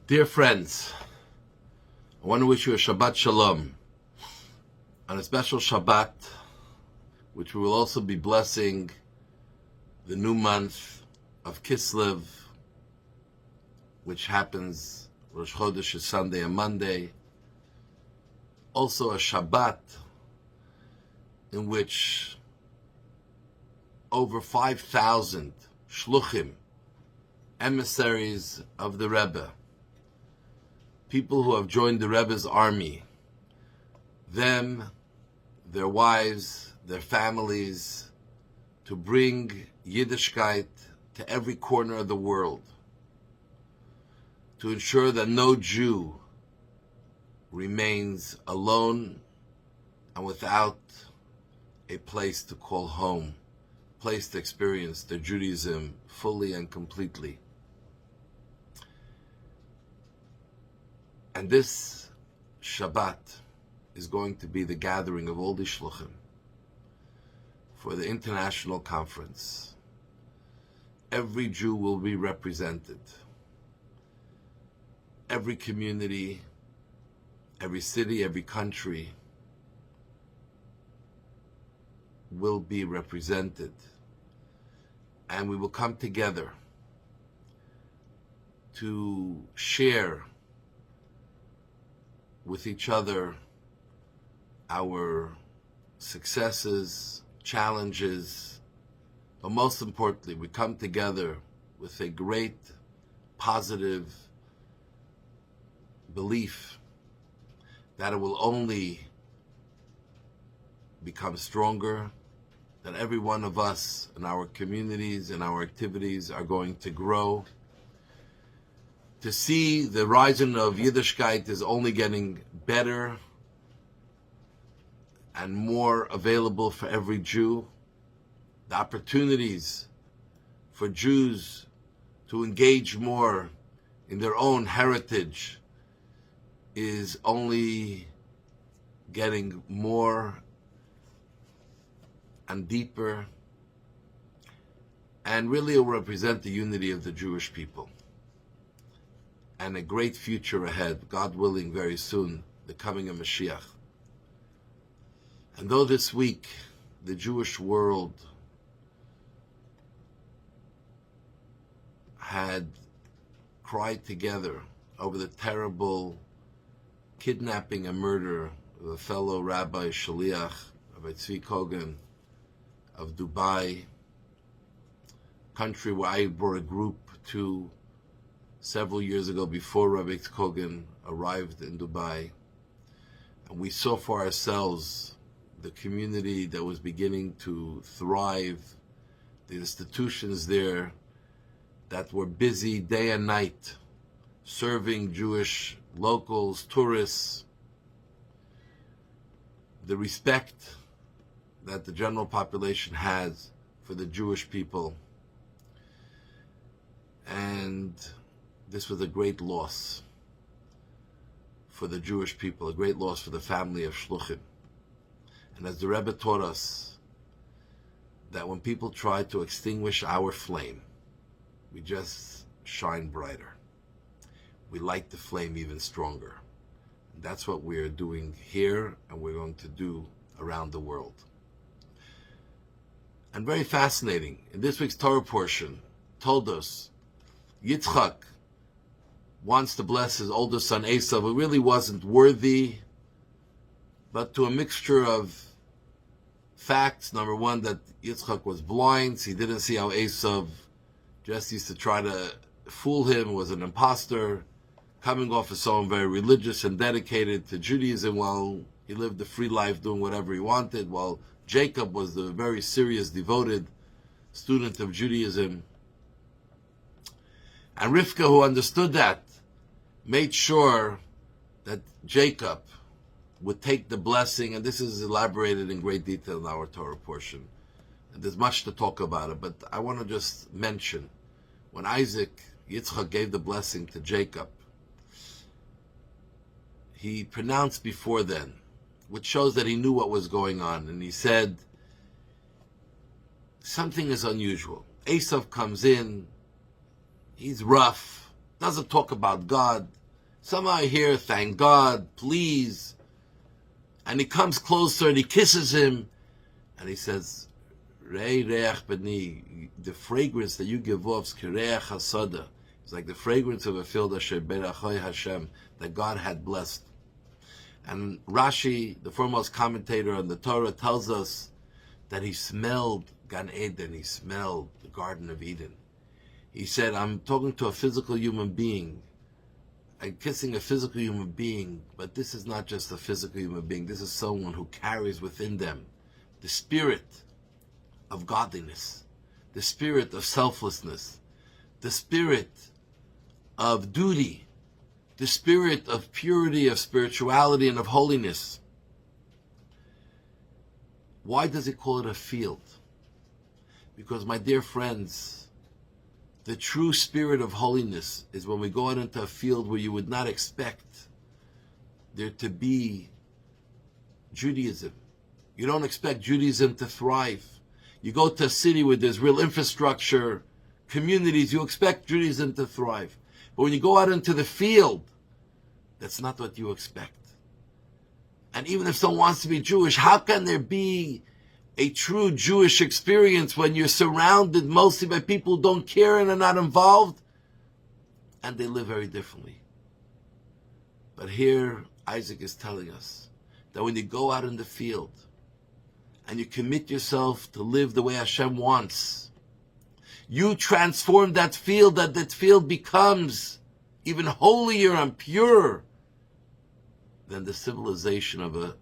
Dear friends, I want to wish you a Shabbat Shalom on a special Shabbat, which we will also be blessing the new month of Kislev, which happens Rosh Chodesh is Sunday and Monday. Also a Shabbat in which over 5,000 shluchim, emissaries of the Rebbe, people who have joined the Rebbe's army, them, their wives, their families, to bring Yiddishkeit to every corner of the world, to ensure that no Jew remains alone and without a place to call home, a place to experience their Judaism fully and completely. And this Shabbat is going to be the gathering of all the shluchim for the international conference. Every Jew will be represented. Every community, every city, every country will be represented. And we will come together to share with each other our successes, challenges, but most importantly, we come together with a great positive belief that it will only become stronger, that every one of us in our communities and our activities are going to grow. To see the rising of Yiddishkeit is only getting better and more available for every Jew. The opportunities for Jews to engage more in their own heritage is only getting more and deeper, and really it will represent the unity of the Jewish people and a great future ahead, God willing, very soon, the coming of Mashiach. And though this week the Jewish world had cried together over the terrible kidnapping and murder of a fellow Rabbi Shaliach, Rabbi Tzvi Kogan of Dubai, country where I brought a group to several years ago before Rabbi Kogan arrived in Dubai. And we saw for ourselves the community that was beginning to thrive, the institutions there that were busy day and night serving Jewish locals, tourists, the respect that the general population has for the Jewish people. And this was a great loss for the Jewish people, a great loss for the family of Shluchim. And as the Rebbe taught us, that when people try to extinguish our flame, we just shine brighter. We light the flame even stronger. And that's what we're doing here, and we're going to do around the world. And very fascinating, in this week's Torah portion, Toldot, Yitzchak wants to bless his older son Esav, who really wasn't worthy, but to a mixture of facts. Number one, that Yitzchak was blind, so he didn't see how Esav just used to try to fool him, was an imposter, coming off as someone very religious and dedicated to Judaism, while he lived a free life doing whatever he wanted, while Jacob was the very serious, devoted student of Judaism. And Rivka, who understood that, made sure that Jacob would take the blessing, and this is elaborated in great detail in our Torah portion. And there's much to talk about it, but I want to just mention, when Yitzchak gave the blessing to Jacob, he pronounced before then, which shows that he knew what was going on, and he said, something is unusual. Esav comes in, he's rough, doesn't talk about God. Somehow I hear, thank God, please. And he comes closer and he kisses him. And he says, Rei reach b'ni, the fragrance that you give off is kireach hasada. It's like the fragrance of a field asher berachoi Hashem, that God had blessed. And Rashi, the foremost commentator on the Torah, tells us that he smelled Gan Eden, he smelled the Garden of Eden. He said, I'm talking to a physical human being. I'm kissing a physical human being, but this is not just a physical human being. This is someone who carries within them the spirit of godliness, the spirit of selflessness, the spirit of duty, the spirit of purity, of spirituality, and of holiness. Why does it call it a field? Because, my dear friends, the true spirit of holiness is when we go out into a field where you would not expect there to be Judaism. You don't expect Judaism to thrive. You go to a city where there's real infrastructure, communities, you expect Judaism to thrive. But when you go out into the field, that's not what you expect. And even if someone wants to be Jewish, how can there be a true Jewish experience when you're surrounded mostly by people who don't care and are not involved, and they live very differently? But here, Isaac is telling us that when you go out in the field and you commit yourself to live the way Hashem wants, you transform that field, that field becomes even holier and purer than the civilization of a